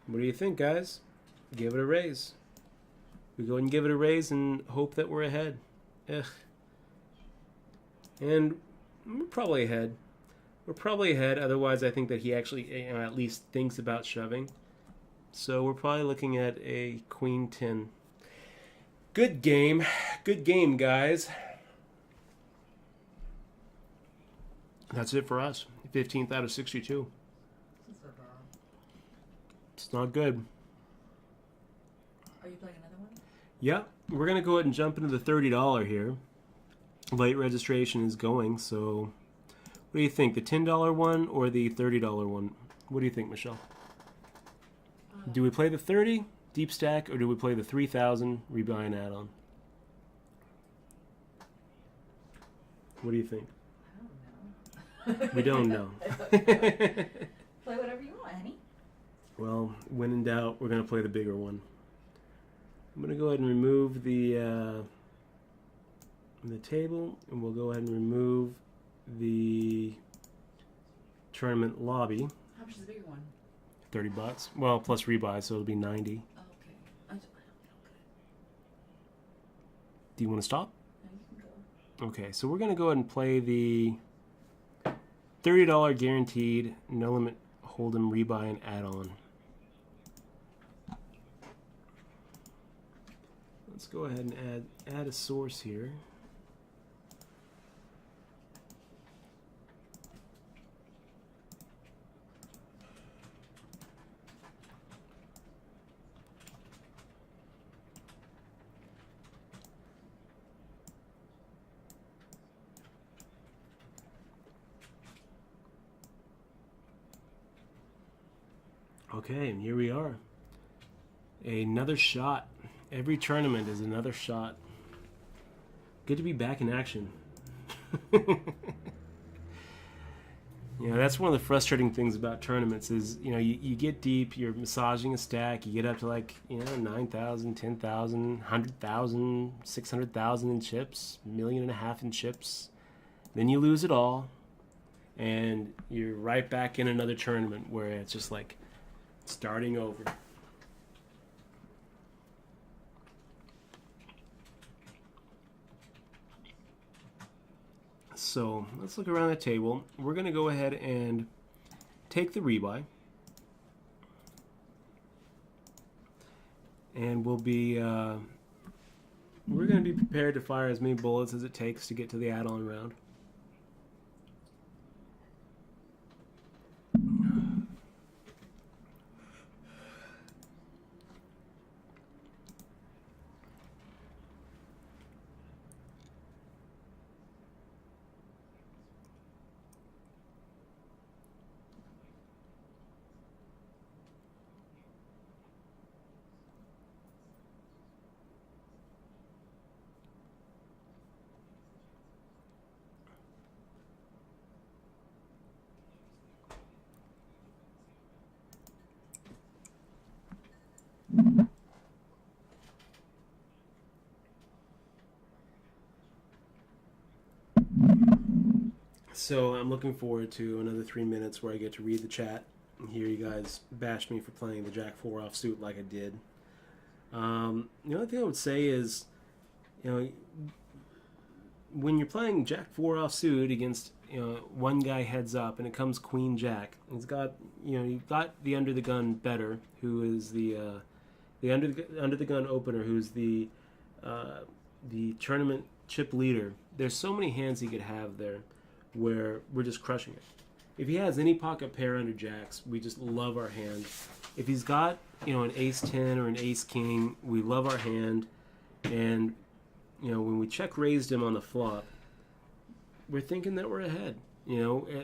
What do you think, guys? Give it a raise. We go and give it a raise and hope that we're ahead. Ugh. And we're probably ahead. We're probably ahead. Otherwise, I think that he actually at least thinks about shoving. So we're probably looking at a queen 10. Good game. Good game, guys. That's it for us. 15th out of 62. It's not good. Are you playing another one? Yeah, we're going to go ahead and jump into the $30 here. Late registration is going, so what do you think? The $10 one or the $30 one? What do you think, Michelle? Do we play the 30 deep stack or do we play the 3,000 rebuy and add-on? What do you think? I don't know. We don't know. Play whatever you want, honey. Well, when in doubt, we're going to play the bigger one. I'm going to go ahead and remove the table, and we'll go ahead and remove the tournament lobby. How much is the bigger one? $30. Well, plus rebuy, so it'll be 90. Oh, okay. Do you want to stop? No, you can go. Okay, so we're going to go ahead and play the $30 guaranteed no limit hold'em rebuy and add-on. Let's go ahead and add a source here. Okay, and here we are. Another shot. Every tournament is another shot. Good to be back in action. That's one of the frustrating things about tournaments is, you get deep, you're massaging a stack, you get up to 9,000, 10,000, 100,000, 600,000 in chips, $1.5 million in chips. Then you lose it all, and you're right back in another tournament where it's just like starting over. So let's look around the table. We're going to go ahead and take the rebuy. And we're going to be prepared to fire as many bullets as it takes to get to the add-on round. So I'm looking forward to another 3 minutes where I get to read the chat and hear you guys bash me for playing the Jack 4 offsuit like I did. The only thing I would say is, when you're playing Jack 4 offsuit against one guy heads up and it comes Queen Jack, he's got you've got the under the gun better, who is the under the gun opener, who's the tournament chip leader. There's so many hands he could have there where we're just crushing it. If he has any pocket pair under jacks, we just love our hand. If he's got an ace 10 or an ace king, we love our hand. And when we check raised him on the flop, we're thinking that we're ahead.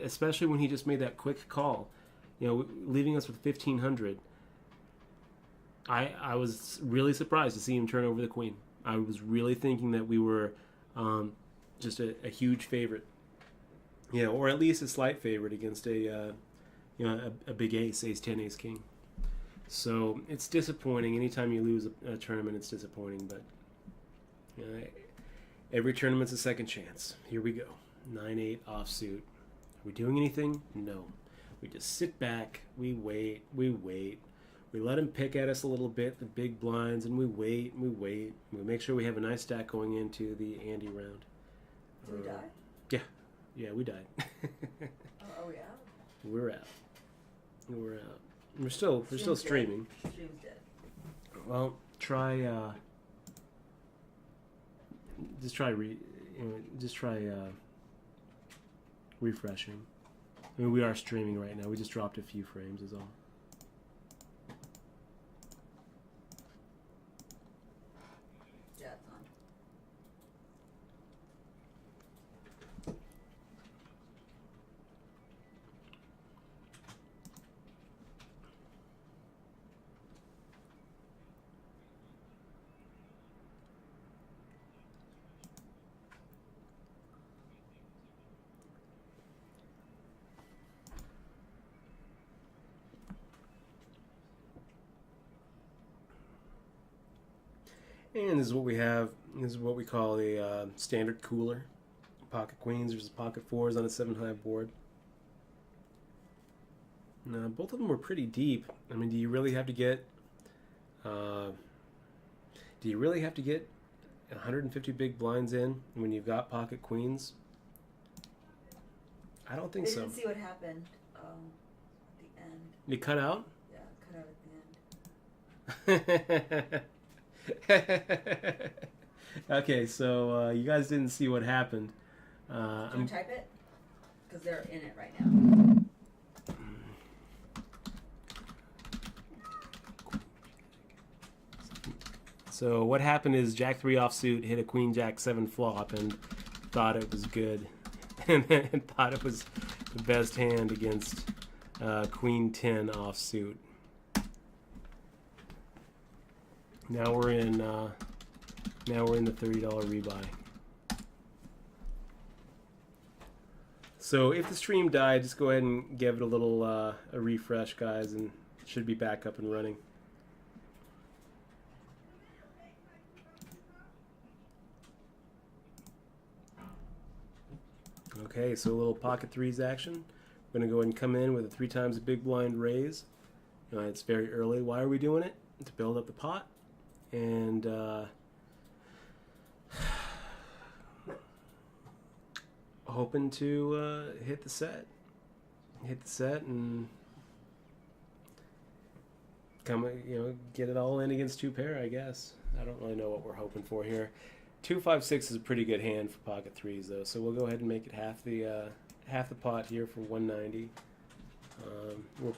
Especially when he just made that quick call, leaving us with 1,500. I was really surprised to see him turn over the queen. I was really thinking that we were just a huge favorite, or at least a slight favorite against a big ace 10, ace king. So it's disappointing. Anytime you lose a tournament, it's disappointing. But every tournament's a second chance. Here we go. 9-8 offsuit. Are we doing anything? No. We just sit back. We wait. We We let him pick at us a little bit, the big blinds, and we wait and we wait. We make sure we have a nice stack going into the ante round. Did we die? Yeah, we died. Oh yeah. We're out. We're out. We're still streaming. Stream's dead. Well, try refreshing. I mean, we are streaming right now. We just dropped a few frames is all. Yeah, it's on. And this is what we have. This is what we call a standard cooler. Pocket queens versus pocket fours on a 7-high board. Now, both of them were pretty deep. I mean, do you really have to get 150 big blinds in when you've got pocket queens? I don't think I so. didn't see what happened at the end. You cut out? Yeah, cut out at the end. Okay, so you guys didn't see what happened. Can you type it? Because they're in it right now. So what happened is Jack 3 offsuit hit a Queen Jack 7 flop and thought it was good, and then thought it was the best hand against Queen 10 offsuit. Now we're in the $30 rebuy. So if the stream died, just go ahead and give it a little a refresh, guys, and it should be back up and running. Okay, so a little pocket threes action. We're gonna go ahead and come in with a 3 times a big blind raise. It's very early. Why are we doing it? To build up the pot. And hoping to hit the set and come, get it all in against 2 pair, I guess. I don't really know what we're hoping for here. 2-5-6 is a pretty good hand for pocket threes, though, so we'll go ahead and make it half the pot here for 190. We're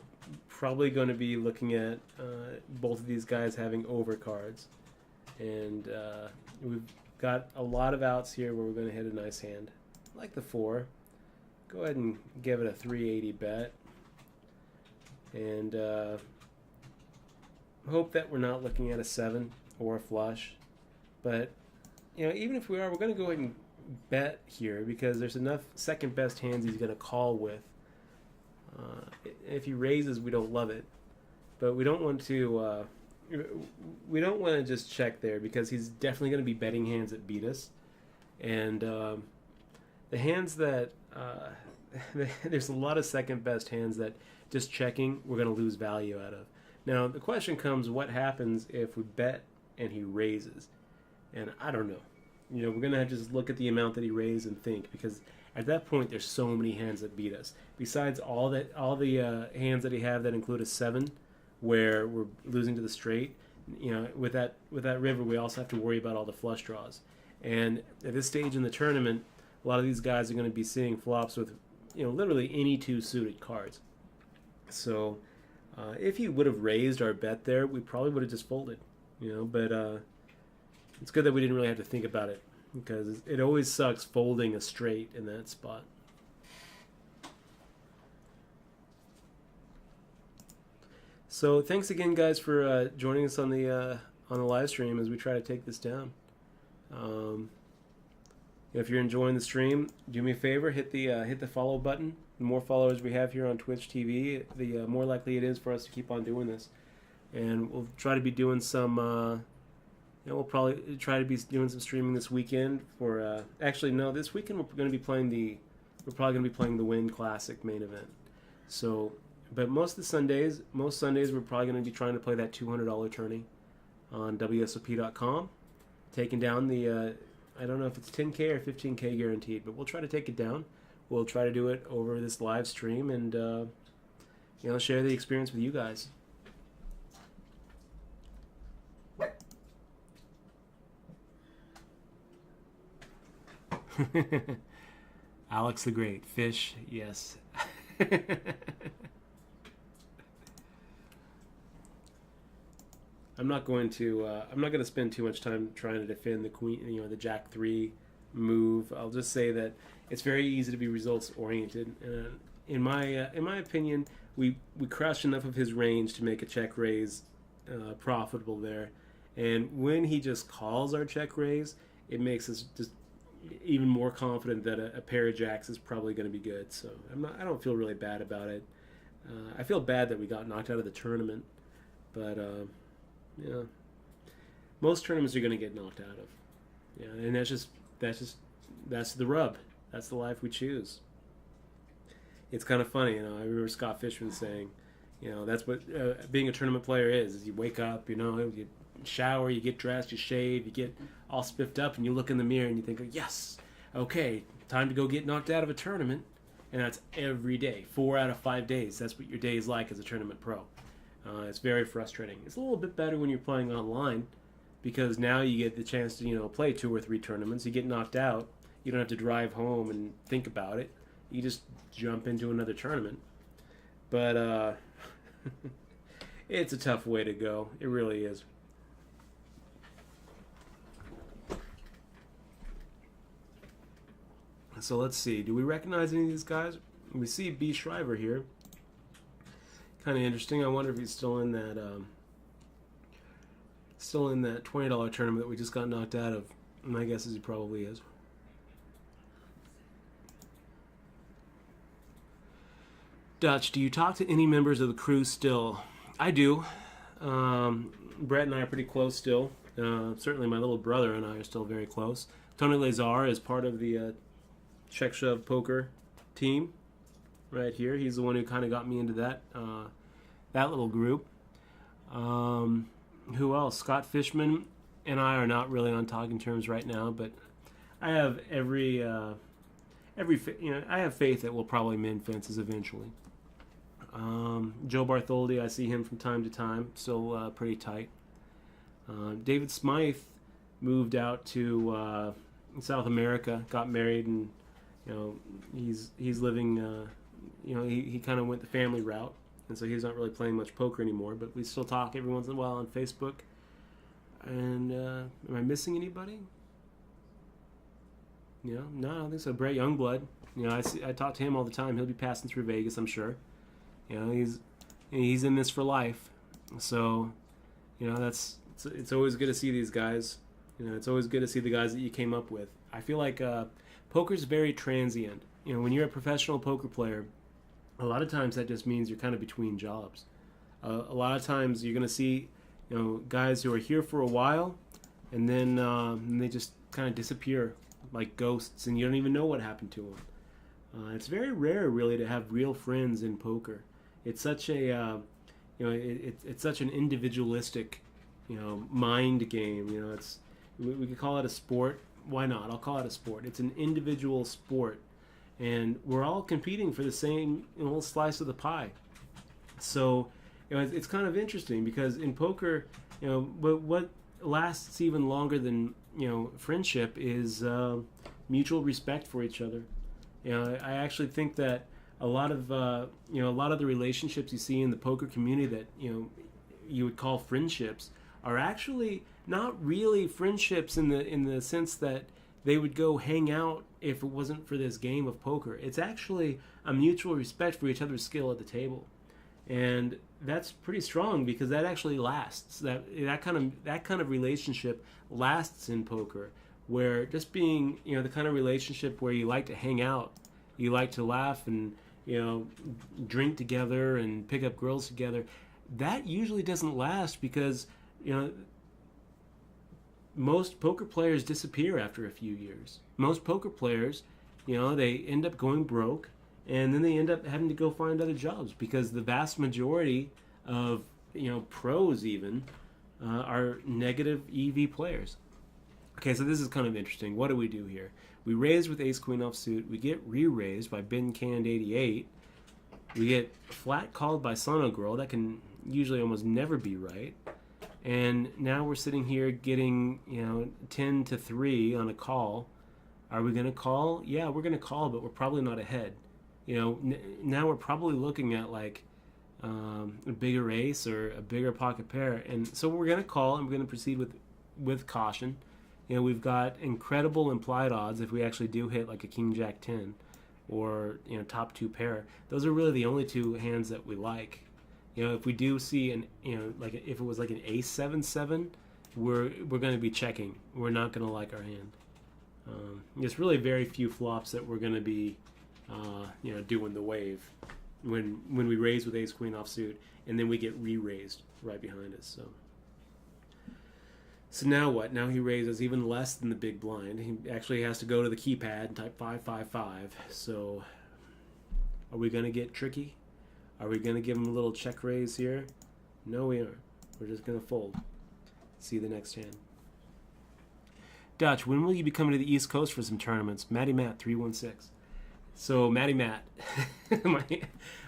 probably going to be looking at both of these guys having overcards, and we've got a lot of outs here where we're going to hit a nice hand, like the 4. Go ahead and give it a 380 bet, and hope that we're not looking at a 7 or a flush, but even if we are, we're going to go ahead and bet here because there's enough second best hands he's going to call with. If he raises, we don't love it, but we don't want to just check there because he's definitely going to be betting hands that beat us, and the hands that there's a lot of second best hands that just checking we're going to lose value out of. Now the question comes, what happens if we bet and he raises? And I don't know. We're going to have to just look at the amount that he raised and think, because at that point there's so many hands that beat us. Besides all the hands that he have that include a 7, where we're losing to the straight. With that river, we also have to worry about all the flush draws. And at this stage in the tournament, a lot of these guys are going to be seeing flops with, literally any 2 suited cards. So if he would have raised our bet there, we probably would have just folded. But it's good that we didn't really have to think about it, because it always sucks folding a straight in that spot. So thanks again, guys, for joining us on the live stream as we try to take this down. If you're enjoying the stream, do me a favor, hit the follow button. The more followers we have here on Twitch TV, the more likely it is for us to keep on doing this. And we'll try to be doing some. We'll probably try to be doing some streaming this weekend. For actually, no, this weekend we're going to be playing the Win Classic main event. So But most Sundays we're probably going to be trying to play that $200 tourney on WSOP.com, taking down the I don't know if it's 10K or 15K guaranteed, but we'll try to take it down. We'll try to do it over this live stream and share the experience with you guys. Alex the Great, fish, yes. I'm not going to spend too much time trying to defend the queen, the Jack 3 move. I'll just say that it's very easy to be results oriented. In my opinion, we crushed enough of his range to make a check raise profitable there. And when he just calls our check raise, it makes us just even more confident that a pair of jacks is probably going to be good. So I don't feel really bad about it. I feel bad that we got knocked out of the tournament, but most tournaments you're going to get knocked out of. Yeah, and that's the rub. That's the life we choose. It's kind of funny, I remember Scott Fishman saying, that's what being a tournament player is you wake up, you shower, you get dressed, you shave, you get all spiffed up, and you look in the mirror and you think, yes, okay, time to go get knocked out of a tournament. And that's every day, 4 out of 5 days. That's what your day is like as a tournament pro. It's very frustrating. It's a little bit better when you're playing online, because now you get the chance to play 2 or 3 tournaments. You get knocked out, you don't have to drive home and think about it. You just jump into another tournament. But it's a tough way to go. It really is. So let's see. Do we recognize any of these guys? We see B. Shriver here. Kind of interesting. I wonder if he's still in that $20 tournament that we just got knocked out of. My guess is he probably is. Dutch, do you talk to any members of the crew still? I do. Brett and I are pretty close still. Certainly my little brother and I are still very close. Tony Lazar is part of the Check Shove Poker team right here. He's the one who kind of got me into that little group. Who else? Scott Fishman and I are not really on talking terms right now, but I have I have faith that we'll probably mend fences eventually. Joe Bartholdi, I see him from time to time, still pretty tight. David Smythe moved out to South America, got married, and he's living. He kind of went the family route, and so he's not really playing much poker anymore. But we still talk every once in a while on Facebook. And am I missing anybody? No, I don't think so. Brett Youngblood, I talk to him all the time. He'll be passing through Vegas, I'm sure. He's in this for life. So, it's always good to see these guys. It's always good to see the guys that you came up with. I feel like poker's very transient. When you're a professional poker player, a lot of times that just means you're kind of between jobs. A lot of times you're going to see, guys who are here for a while, and then they just kind of disappear like ghosts, and you don't even know what happened to them. It's very rare, really, to have real friends in poker. It's such a, it's such an individualistic, mind game. We could call it a sport. Why not? I'll call it a sport. It's an individual sport, and we're all competing for the same little slice of the pie. So, it's kind of interesting because in poker, what lasts even longer than friendship is mutual respect for each other. I actually think that a lot of the relationships you see in the poker community that you would call friendships are actually not really friendships in the sense that they would go hang out if it wasn't for this game of poker. It's actually a mutual respect for each other's skill at the table, and that's pretty strong because that actually lasts. That kind of relationship lasts in poker, where just being the kind of relationship where you like to hang out, you like to laugh and drink together and pick up girls together, that usually doesn't last because most poker players disappear after a few years. Most poker players, they end up going broke, and then they end up having to go find other jobs because the vast majority of pros even are negative EV players. Okay, so this is kind of interesting. What do we do here? We raise with ace queen offsuit. We get re-raised by bin canned 88. We get flat called by Sono Girl. That can usually almost never be right. And now we're sitting here getting 10 to 3 on a call. Are we going to call? Yeah, we're going to call, but we're probably not ahead. Now we're probably looking at like a bigger ace or a bigger pocket pair, and so we're going to call and we're going to proceed with caution. We've got incredible implied odds if we actually do hit like a king jack 10 or top 2 pair. Those are really the only 2 hands that we like. If we do see like if it was like an ace 7-7, we're going to be checking. We're not going to like our hand. There's really very few flops that we're going to be doing the wave when we raise with ace queen offsuit, and then we get re-raised right behind us. So now what? Now he raises even less than the big blind. He actually has to go to the keypad and type 555. So are we going to get tricky? Are we going to give him a little check raise here? No, we aren't. We're just going to fold. See the next hand. Dutch, when will you be coming to the East Coast for some tournaments? Matty Matt 316. So Matty Matt,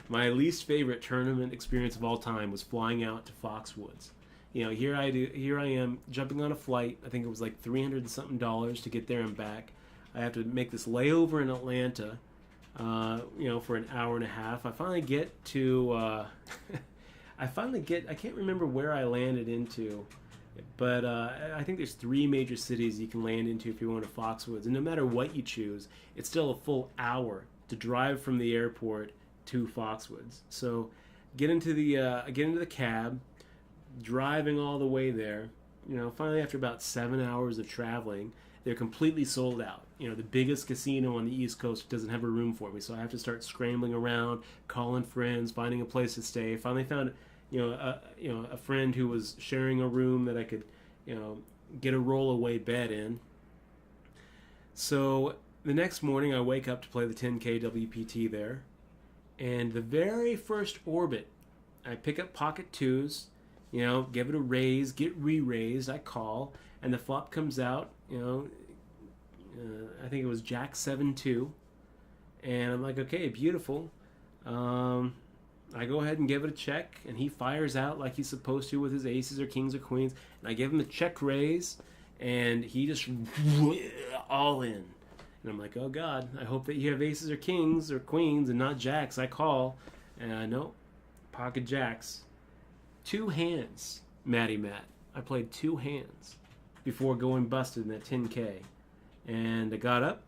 my least favorite tournament experience of all time was flying out to Foxwoods. Here I am jumping on a flight. I think it was like $300 and something to get there and back. I have to make this layover in Atlanta, for an hour and a half. I finally get to, I can't remember where I landed into, but I think there's 3 major cities you can land into if you want to Foxwoods. And no matter what you choose, it's still a full hour to drive from the airport to Foxwoods. So get into the cab, driving all the way there. Finally after about 7 hours of traveling, they're completely sold out. The biggest casino on the East Coast doesn't have a room for me, so I have to start scrambling around, calling friends, finding a place to stay. Finally found a friend who was sharing a room that I could get a roll-away bed in. So the next morning I wake up to play the 10K WPT there, and the very first orbit I pick up pocket 2s, give it a raise, get re-raised, I call, and the flop comes out, I think it was Jack 7-2, and I'm like, okay, beautiful. I go ahead and give it a check, and he fires out like he's supposed to with his aces or kings or queens, and I give him a check raise, and he just all in. And I'm like, oh God, I hope that you have aces or kings or queens and not jacks. I call, and no, pocket jacks. 2 hands, Matty Matt. I played 2 hands before going busted in that 10K. And I got up,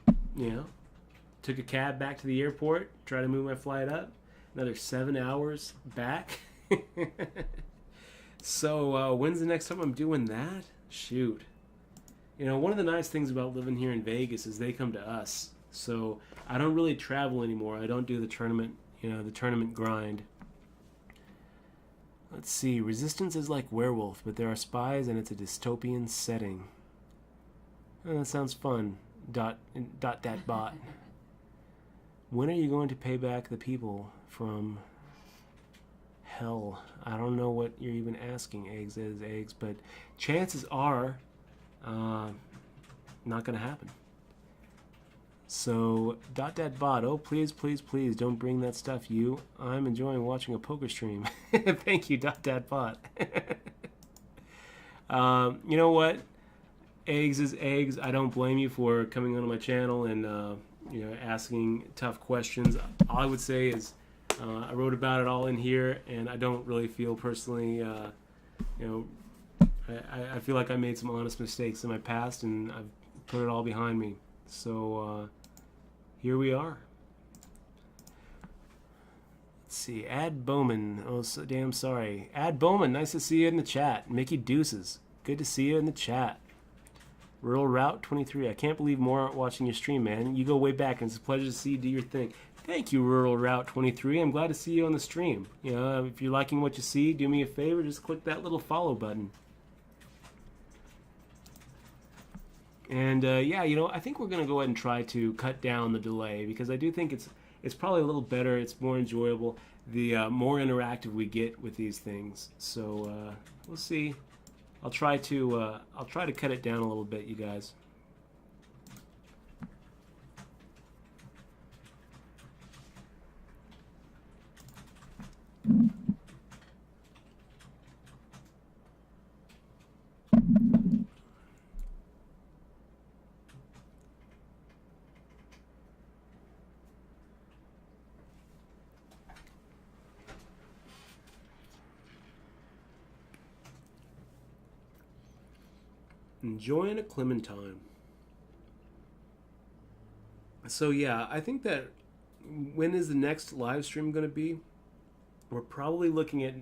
took a cab back to the airport, tried to move my flight up. Another 7 hours back. So when's the next time I'm doing that? Shoot. One of the nice things about living here in Vegas is they come to us. So I don't really travel anymore. I don't do the tournament, the tournament grind. Let's see. Resistance is like Werewolf, but there are spies and it's a dystopian setting. Oh, that sounds fun. Dot that bot. When are you going to pay back the people from hell? I don't know what you're even asking, eggs as eggs, but chances are not going to happen. So, that bot, oh, please, please, please, don't bring that stuff, you. I'm enjoying watching a poker stream. Thank you, that bot. You know what? Eggs is eggs. I don't blame you for coming onto my channel and, asking tough questions. All I would say is I wrote about it all in here, and I don't really feel personally, I feel like I made some honest mistakes in my past, and I've put it all behind me. So, here we are. Let's see. Ad Bowman. Oh, so damn sorry. Ad Bowman, nice to see you in the chat. Mickey Deuces. Good to see you in the chat. Rural Route 23. I can't believe more aren't watching your stream, man. You go way back, and it's a pleasure to see you do your thing. Thank you, Rural Route 23. I'm glad to see you on the stream. If you're liking what you see, do me a favor. Just click that little follow button. And, I think we're going to go ahead and try to cut down the delay, because I do think it's probably a little better. It's more enjoyable. The more interactive we get with these things. So we'll see. I'll try to cut it down a little bit, you guys. Enjoying a clementine. So yeah, I think that when is the next live stream going to be? We're probably looking at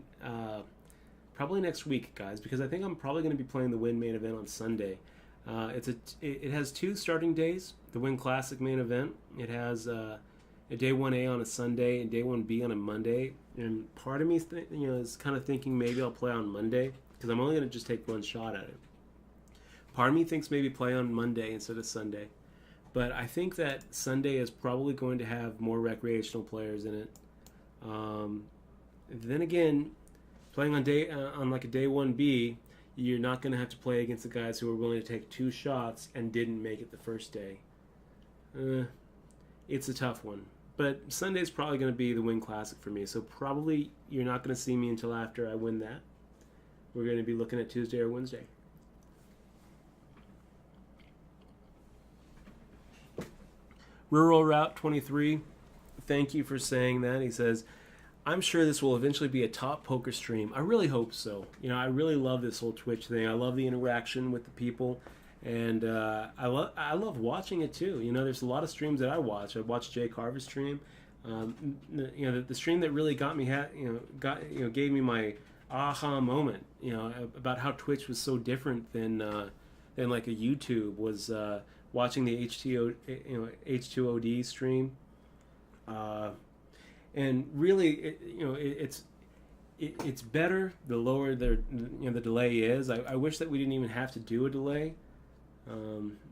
probably next week, guys, because I think I'm probably going to be playing the Win main event on Sunday. It has 2 starting days. The Win Classic main event. It has a day 1A on a Sunday and day 1B on a Monday. And part of me, is kind of thinking maybe I'll play on Monday because I'm only going to just take one shot at it. Part of me thinks maybe play on Monday instead of Sunday. But I think that Sunday is probably going to have more recreational players in it. Then again, playing on like a day 1B, you're not going to have to play against the guys who are willing to take 2 shots and didn't make it the first day. It's a tough one. But Sunday's probably going to be the Win Classic for me. So probably you're not going to see me until after I win that. We're going to be looking at Tuesday or Wednesday. Rural Route 23, thank you for saying that. He says, I'm sure this will eventually be a top poker stream. I really hope so. I really love this whole Twitch thing. I love the interaction with the people, and I love watching it too. There's a lot of streams that I watch. I watched Jay Carver's stream. The stream that really got me, gave me my aha moment. About how Twitch was so different than like a YouTube was. Watching the H2OD stream, and really, it's better the lower the delay is. I wish that we didn't even have to do a delay,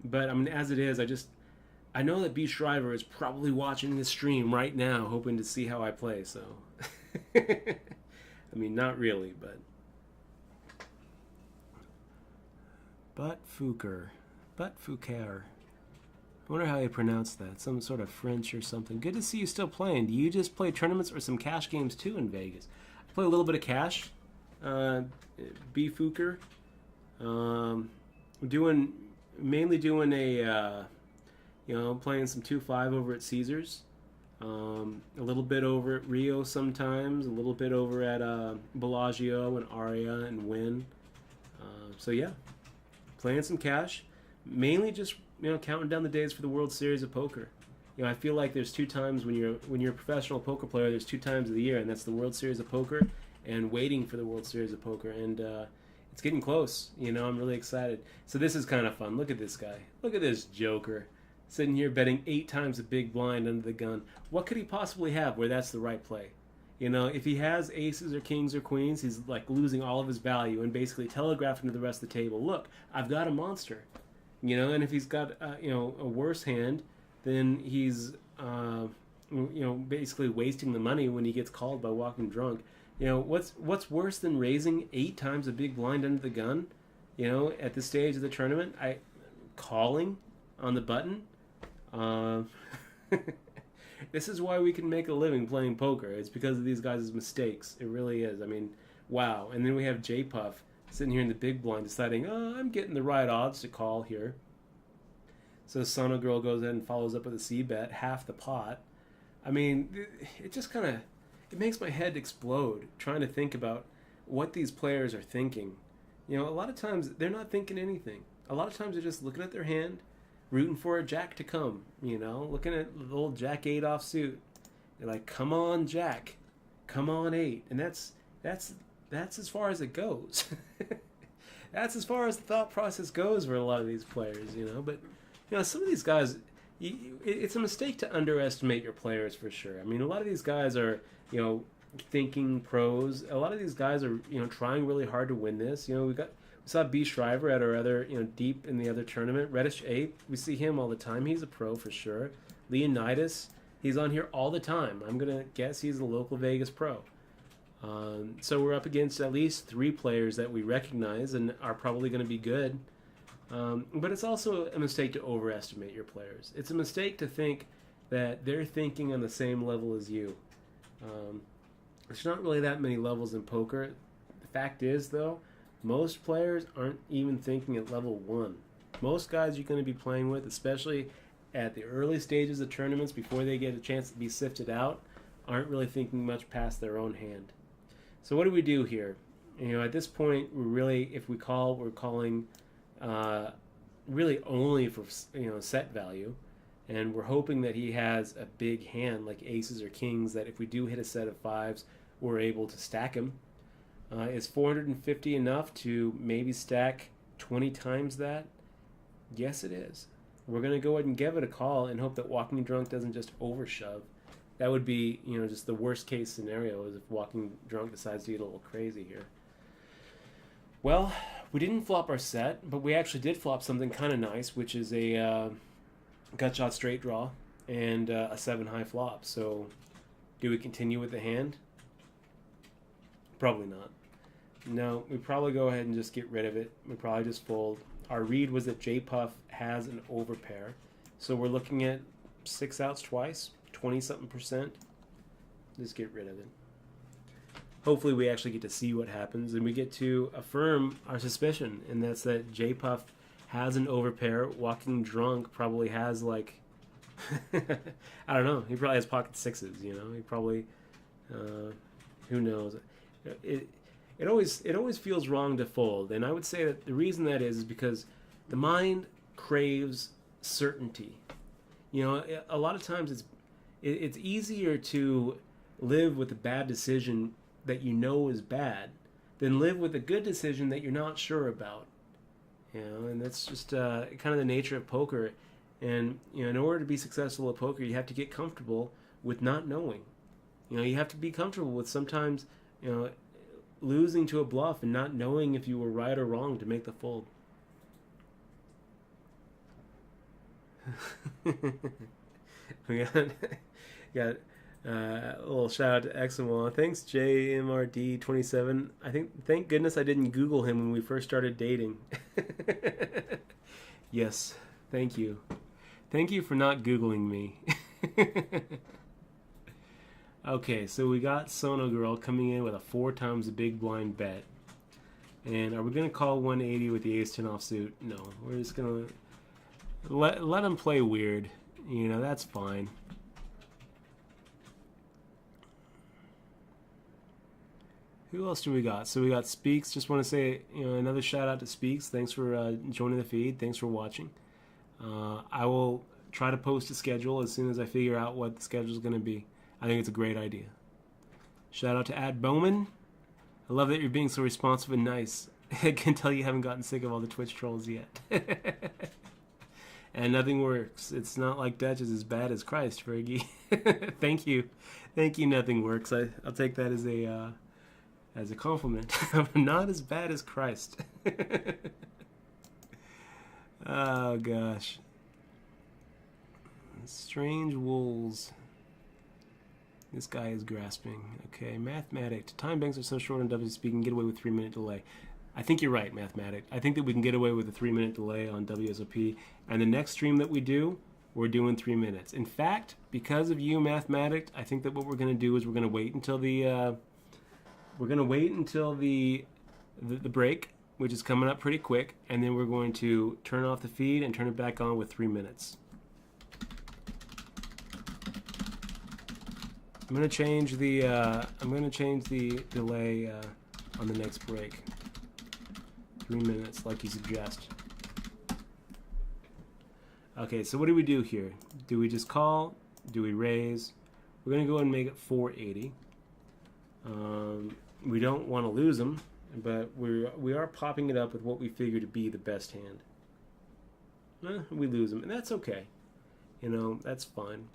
but I mean, as it is, I know that B. Shriver is probably watching this stream right now, hoping to see how I play. So, I mean, not really, but Foucault. I wonder how you pronounce that. Some sort of French or something. Good to see you still playing. Do you just play tournaments or some cash games too in Vegas? I play a little bit of cash. B. Foucault. Mainly doing playing some 2-5 over at Caesars. A little bit over at Rio sometimes. A little bit over at Bellagio and Aria and Wynn. So yeah, playing some cash. Mainly just counting down the days for the World Series of Poker. I feel like there's 2 times when you're a professional poker player. There's 2 times of the year, and that's the World Series of Poker and waiting for the World Series of Poker. And it's getting close. I'm really excited. So this is kind of fun. Look at this guy. Look at this joker sitting here betting 8 times the big blind under the gun. What could he possibly have where that's the right play? If he has aces or kings or queens, he's like losing all of his value and basically telegraphing to the rest of the table, look, I've got a monster. And if he's got a worse hand, then he's basically wasting the money when he gets called by walking drunk. What's worse than raising 8 times a big blind under the gun? At this stage of the tournament, calling on the button. This is why we can make a living playing poker. It's because of these guys' mistakes. It really is. I mean, wow. And then we have J Puff sitting here in the big blind deciding, I'm getting the right odds to call here. So Sono Girl goes ahead and follows up with a C-bet, half the pot. I mean, it just kind of, it makes my head explode trying to think about what these players are thinking. A lot of times they're not thinking anything. A lot of times they're just looking at their hand, rooting for a jack to come, looking at the old Jack 8 offsuit. They're like, come on, Jack. Come on, 8. And that's as far as it goes. That's as far as the thought process goes for a lot of these players, But, some of these guys, it's a mistake to underestimate your players for sure. I mean, a lot of these guys are, thinking pros. A lot of these guys are, trying really hard to win this. We saw B. Shriver at our other, deep in the other tournament. Reddish Ape, we see him all the time. He's a pro for sure. Leonidas, He's on here all the time. I'm going to guess he's a local Vegas pro. So we're up against at least 3 players that we recognize and are probably going to be good. But it's also a mistake to overestimate your players. It's a mistake to think that they're thinking on the same level as you. There's not really that many levels in poker. The fact is, though, most players aren't even thinking at level 1. Most guys you're going to be playing with, especially at the early stages of tournaments before they get a chance to be sifted out, aren't really thinking much past their own hand. So what do we do here? At this point, if we call, we're calling really only for set value, and we're hoping that he has a big hand like aces or kings that if we do hit a set of 5s, we're able to stack him. Is 450 enough to maybe stack 20 times that? Yes, it is. We're going to go ahead and give it a call and hope that Walking Drunk doesn't just overshove. That would be, just the worst case scenario is if Walking Drunk decides to get a little crazy here. Well, we didn't flop our set, but we actually did flop something kind of nice, which is a gut shot straight draw and a 7 high flop. So do we continue with the hand? Probably not. No, we probably go ahead and just get rid of it. We probably just fold. Our read was that J-Puff has an overpair. So we're looking at 6 outs twice, 20-something%. Just get rid of it. Hopefully we actually get to see what happens and we get to affirm our suspicion, and that's that J-Puff has an overpair. Walking Drunk probably has I don't know. He probably has pocket 6s, He probably, who knows. It always feels wrong to fold, and I would say that the reason that is because the mind craves certainty. A lot of times it's easier to live with a bad decision that is bad than live with a good decision that you're not sure about. And that's just kind of the nature of poker. And in order to be successful at poker, you have to get comfortable with not knowing. You have to be comfortable with sometimes losing to a bluff and not knowing if you were right or wrong to make the fold. We got a little shout out to Eximo. Thanks JMRD27. Thank goodness I didn't Google him when we first started dating. Yes, thank you. Thank you for not Googling me. Okay, so we got Sono Girl coming in with a 4 times the big blind bet. And are we going to call 180 with the ace-10 offsuit? No, we're just going to let him play weird. That's fine. Who else do we got? So we got Speaks. Just want to say, another shout out to Speaks. Thanks for joining the feed. Thanks for watching. I will try to post a schedule as soon as I figure out what the schedule is going to be. I think it's a great idea. Shout out to @Bowman. I love that you're being so responsive and nice. I can tell you haven't gotten sick of all the Twitch trolls yet. And nothing works. It's not like Dutch is as bad as Christ, Fergie. Thank you. Nothing works. I'll take that as a compliment. I'm not as bad as Christ. Oh gosh. Strange Wolves. This guy is grasping. Okay, Mathematic. Time banks are so short on WSOP, we can get away with 3-minute delay. I think you're right, Mathematic. I think that we can get away with a 3-minute delay on WSOP. And the next stream that we do, we're doing 3 minutes. In fact, because of you, Mathematic, I think that what we're going to do is we're going to wait until the break, which is coming up pretty quick, and then we're going to turn off the feed and turn it back on with 3 minutes. I'm going to change the delay on the next break. 3 minutes, like you suggest. Okay, so what do we do here? Do we just call? Do we raise? We're going to go ahead and make it 480. We don't want to lose them, but we are popping it up with what we figure to be the best hand. We lose them, and that's okay. That's fine.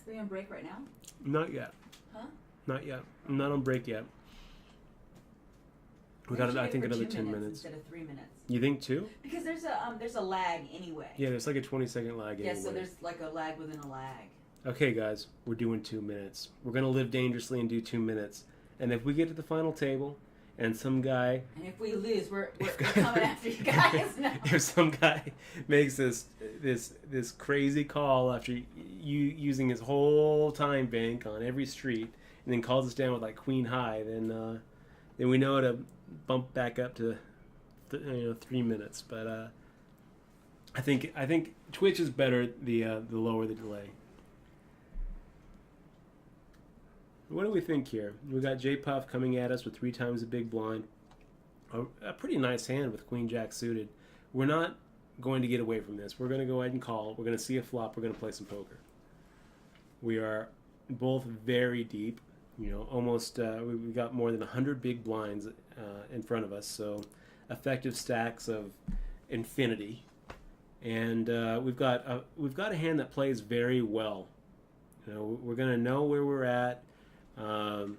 Are you on break right now? Not yet. Huh? Not yet. I'm not on break yet. We got, should I get think, for another 2 10 minutes minutes. instead of 3 minutes. You think 2? Because there's a lag anyway. Yeah, there's like a 20-second lag Yeah, anyway. so there's like a lag within a lag. Okay, guys, we're doing 2 minutes. We're going to live dangerously and do 2 minutes. And if we get to the final table and some guy... And if we lose, we're coming after you guys. No. If some guy makes this crazy call after using his whole time bank on every street and then calls us down with like queen high, then we know to bump back up to 3 minutes. But I think Twitch is better the lower the delay. What do we think here? We got J Puff coming at us with 3 times the big blind. A pretty nice hand with Queen Jack suited. We're not going to get away from this. We're going to go ahead and call. We're going to see a flop. We're going to play some poker. We are both very deep. Almost we've got more than 100 big blinds in front of us. So effective stacks of infinity, and we've got a hand that plays very well. We're going to know where we're at. And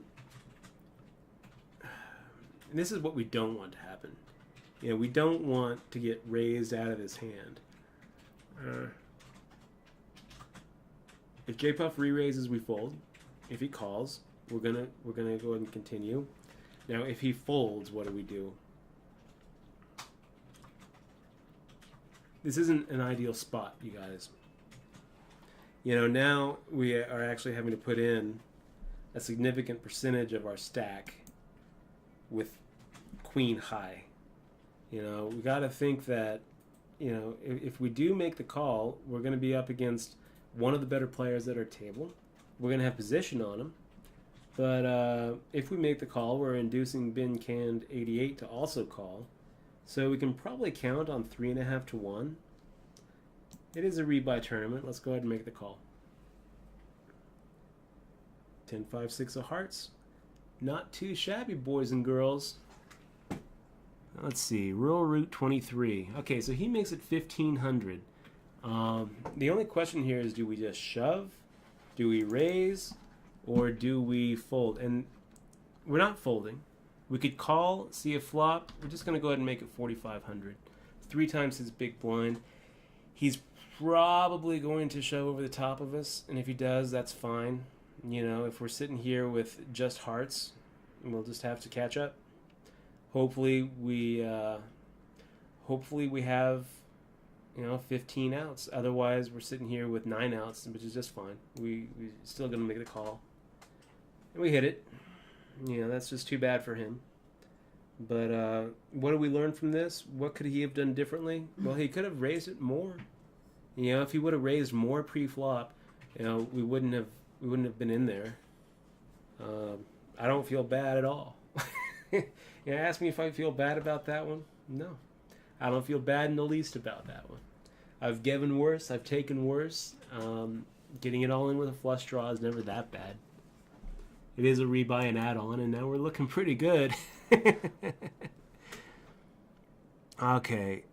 this is what we don't want to happen. We don't want to get raised out of this hand. If J Puff re-raises, we fold. If he calls, we're gonna go ahead and continue. Now, if he folds, what do we do? This isn't an ideal spot, you guys. Now we are actually having to put in a significant percentage of our stack with queen high. We got to think that, if we do make the call, we're going to be up against one of the better players at our table. We're going to have position on him. But if we make the call, we're inducing bin canned 88 to also call. So we can probably count on 3.5 to 1. It is a rebuy tournament. Let's go ahead and make the call. 10, 5, 6 of hearts. Not too shabby, boys and girls. Let's see. Rural Route 23. Okay, so he makes it 1,500. The only question here is, do we just shove? Do we raise? Or do we fold? And we're not folding. We could call, see a flop. We're just going to go ahead and make it 4,500. 3 times his big blind. He's probably going to shove over the top of us. And if he does, that's fine. If we're sitting here with just hearts, we'll just have to catch up. Hopefully we have 15 outs. Otherwise, we're sitting here with 9 outs, which is just fine. We still gonna make the call, and we hit it. That's just too bad for him. But what do we learn from this? What could he have done differently? Well, he could have raised it more. If he would have raised more pre-flop, we wouldn't have been in there. I don't feel bad at all. Ask me if I feel bad about that one. No, I don't feel bad in the least about that one. I've given worse. I've taken worse. Getting it all in with a flush draw is never that bad. It is a rebuy and add-on, and now we're looking pretty good. Okay,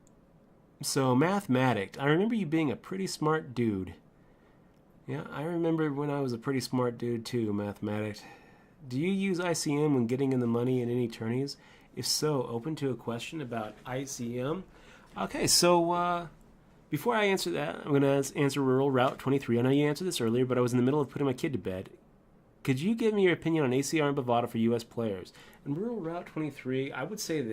so mathematics. I remember you being a pretty smart dude. Yeah, I remember when I was a pretty smart dude too, mathematics. Do you use ICM when getting in the money in any tourneys? If so, open to a question about ICM. Okay, so before I answer that, I'm going to answer Rural Route 23. I know you answered this earlier, but I was in the middle of putting my kid to bed. Could you give me your opinion on ACR and Bovada for U.S. players? And Rural Route 23, I would say that